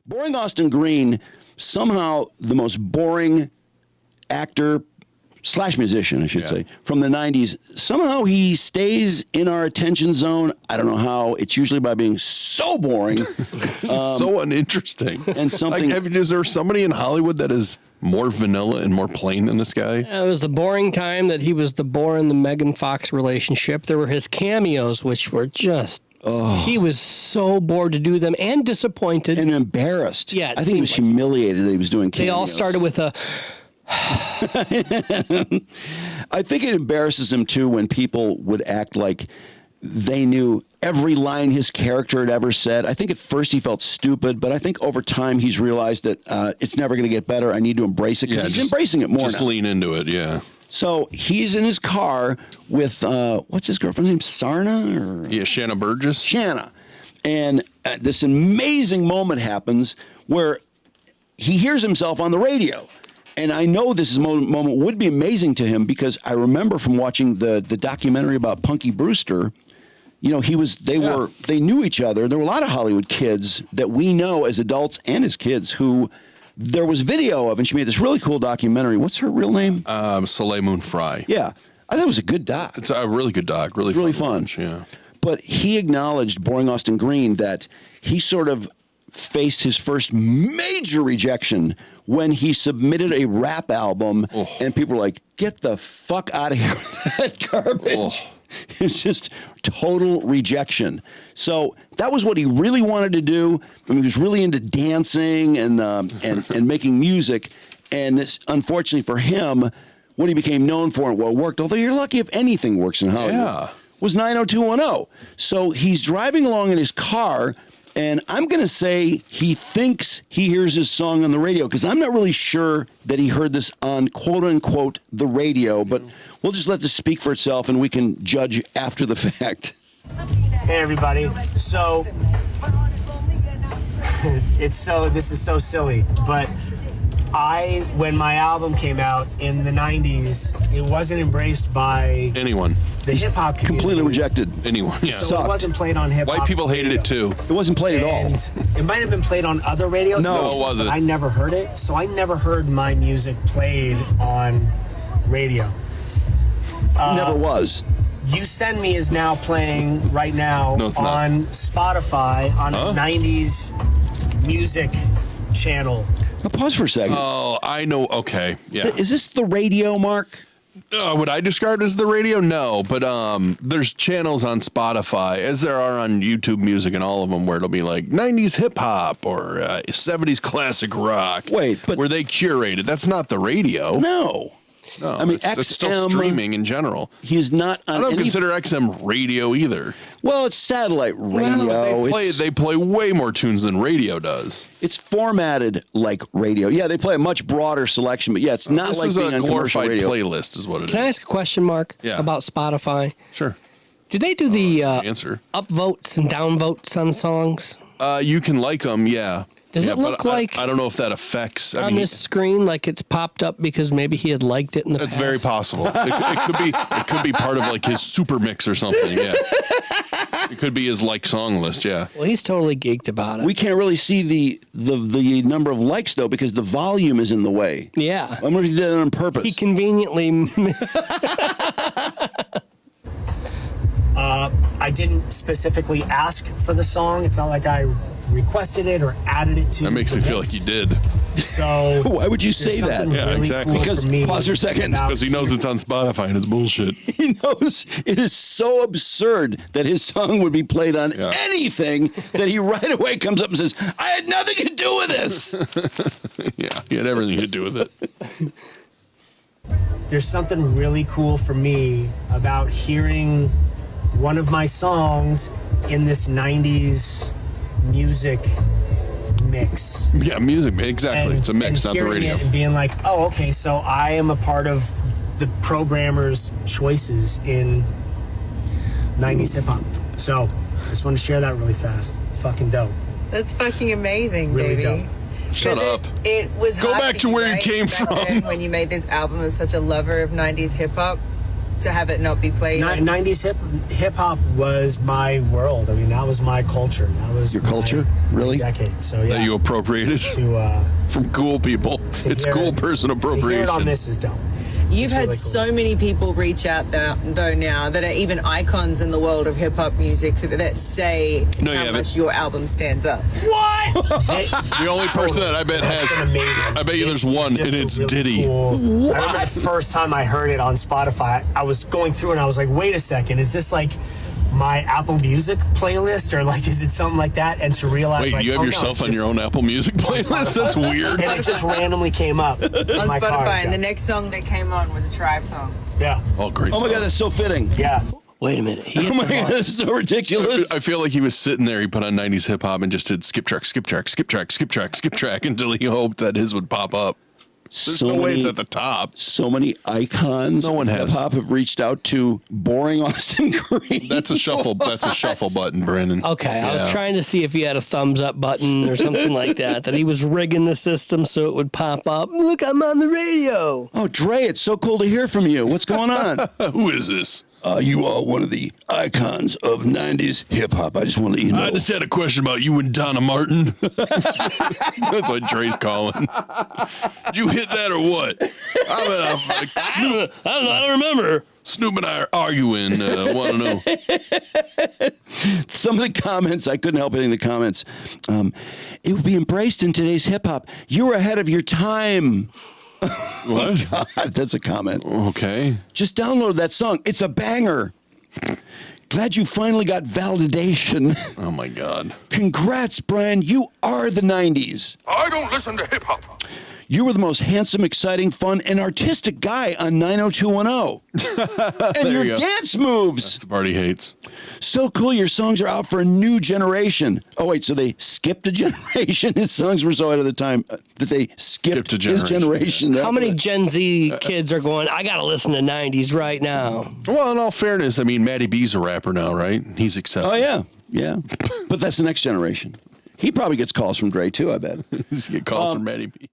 Boring Austin Green, somehow the most boring actor / musician, I should say, from the 90s. Somehow he stays in our attention zone. I don't know how. It's usually by being so boring. So uninteresting. And something... is there somebody in Hollywood that is more vanilla and more plain than this guy? It was the boring time that he was the bore in the Megan Fox relationship. There were his cameos, which were just... He was so bored to do them and disappointed. And embarrassed. Yeah, I think he was humiliated that he was doing cameos. They all started with a... I think it embarrasses him, too, when people would act like they knew every line his character had ever said. I think at first he felt stupid, but I think over time he's realized that it's never going to get better. I need to embrace it, because he's embracing it more now. Just lean into it, yeah. So he's in his car with, what's his girlfriend's name, Sarna? Yeah, Shanna Burgess. Shanna. And this amazing moment happens where he hears himself on the radio. And I know this moment would be amazing to him, because I remember from watching the documentary about Punky Brewster, you know, they knew each other. There were a lot of Hollywood kids that we know as adults and as kids who there was video of, and she made this really cool documentary. What's her real name? Soleil Moon Frye. Yeah. I thought it was a good doc. It's a really good doc. Really fun. Watch, yeah. But he acknowledged, Boring Austin Green, that he sort of faced his first major rejection when he submitted a rap album, and people were like, get the fuck out of here with that garbage. It's just total rejection. So that was what he really wanted to do. I mean, he was really into dancing and making music. And this, unfortunately for him, what he became known for and what worked, although you're lucky if anything works in Hollywood, was 90210. So he's driving along in his car, and I'm going to say he thinks he hears his song on the radio, because I'm not really sure that he heard this on quote-unquote the radio, but we'll just let this speak for itself, and we can judge after the fact. Hey, everybody. So, this is so silly, but when my album came out in the 90s, it wasn't embraced by anyone. The hip-hop community. Completely rejected. Anyone. Yeah. So it wasn't played on hip-hop. White people hated it, too. It wasn't played at all. It might have been played on other radio stations. No, it wasn't. I never heard it, so I never heard my music played on radio. Never was. You Send Me is now playing right now on Spotify on a 90s music channel. Now pause for a second. Oh, I know. Okay, yeah. Is this the radio, Mark? Would I describe it as the radio? No, but there's channels on Spotify, as there are on YouTube Music and all of them, where it'll be like 90s hip hop or 70s classic rock. Wait, but where they curate it. That's not the radio. No. I mean, it's still streaming in general. He's not on I don't consider XM radio either. Well, it's satellite radio. Well, they play way more tunes than radio does. It's formatted like radio. Yeah, they play a much broader selection, but yeah, it's not like being on commercial radio. Playlist is what it is. Can I ask a question, Mark, about Spotify? Sure. Do they do the answer upvotes and downvotes on songs? You can like them, yeah. Does it look like I don't know if that affects on this screen, like it's popped up because maybe he had liked it in the past? That's very possible. It could be part of like his super mix or something. Yeah, it could be his like song list. Yeah. Well, he's totally geeked about it. We can't really see the number of likes though, because the volume is in the way. Yeah. I wonder if he did it on purpose. He conveniently. I didn't specifically ask for the song. It's not like I requested it or added it to. That makes me feel like you did. So why would you say that? Yeah, really exactly. Cool Because pause for a second. Because he knows it's on Spotify and it's bullshit. He knows it is so absurd that his song would be played on anything that he right away comes up and says, "I had nothing to do with this." Yeah, he had everything to do with it. There's something really cool for me about hearing one of my songs in this 90s music mix. Yeah, music, exactly. It's a mix, not the radio. It and being like, oh, okay, so I am a part of the programmer's choices in 90s hip hop. So, just want to share that really fast. Fucking dope. That's fucking amazing, really baby. Dope. Shut up. It was Go hard back to where you came from. When you made this album as such a lover of 90s hip hop, to have it not be played. 90s hip hop was my world. I mean, that was my culture. That was Your culture? Really? Decade. So yeah. That you appropriated from cool people. It's cool person To hear appropriation. it on this is dope. You've It's had really cool. so many people reach out though now that are even icons in the world of hip hop music that say No, you how haven't. much your album stands up. The only person that I bet That's been has. amazing. I bet you there's one, just and a it's really Diddy. cool- I remember the first time I heard it on Spotify, I was going through and I was like, wait a second, is this like my Apple Music playlist or like is it something like that? And to realize Wait, like, you have oh, no, yourself it's on just- your own Apple Music playlist? That's weird. And it just randomly came up in On my Spotify, car. and the next song that came on was a Tribe song. Yeah. Oh, great. Oh my song. God, that's so fitting. Yeah. Wait a minute. Oh my God, that's so ridiculous. I feel like he was sitting there. He put on 90s hip hop and just did skip track, skip track, skip track, skip track, skip track until he hoped that his would pop up. There's no way it's at the top. So many icons No one of has. hip hop have reached out to boring Austin Green. That's a shuffle. That's a shuffle button, Brandon. Okay, I was Yeah. trying to see if he had a thumbs up button or something like that, that he was rigging the system so it would pop up. Look, I'm on the radio. Oh, Dre, it's so cool to hear from you. What's going on? Who is this? You are one of the icons of 90s hip hop. I just want to let you know. I just had a question about you and Donna Martin. That's what Dre's calling. Did you hit that or what? Snoop, I don't remember. Snoop and I are arguing. Want to know? Some of the comments, I couldn't help hitting the comments. It would be embraced in today's hip hop. You were ahead of your time. What? God, that's a comment. Okay. Just download that song. It's a banger. Glad you finally got validation. Oh my God. Congrats, Brian. You are the 90s. I don't listen to hip hop. You were the most handsome, exciting, fun, and artistic guy on 90210. And your you go. dance moves. The party hates. So cool. Your songs are out for a new generation. Oh, wait. So they skipped a generation? His songs were so ahead of the time that they skipped Skipped a his generation. generation. How many Gen Z kids are going, I got to listen to 90s right now? Well, in all fairness, I mean, Matty B's a rapper now, right? He's accepted. Oh, yeah. Yeah. But that's the next generation. He probably gets calls from Dre, too, I bet. He calls from Matty B.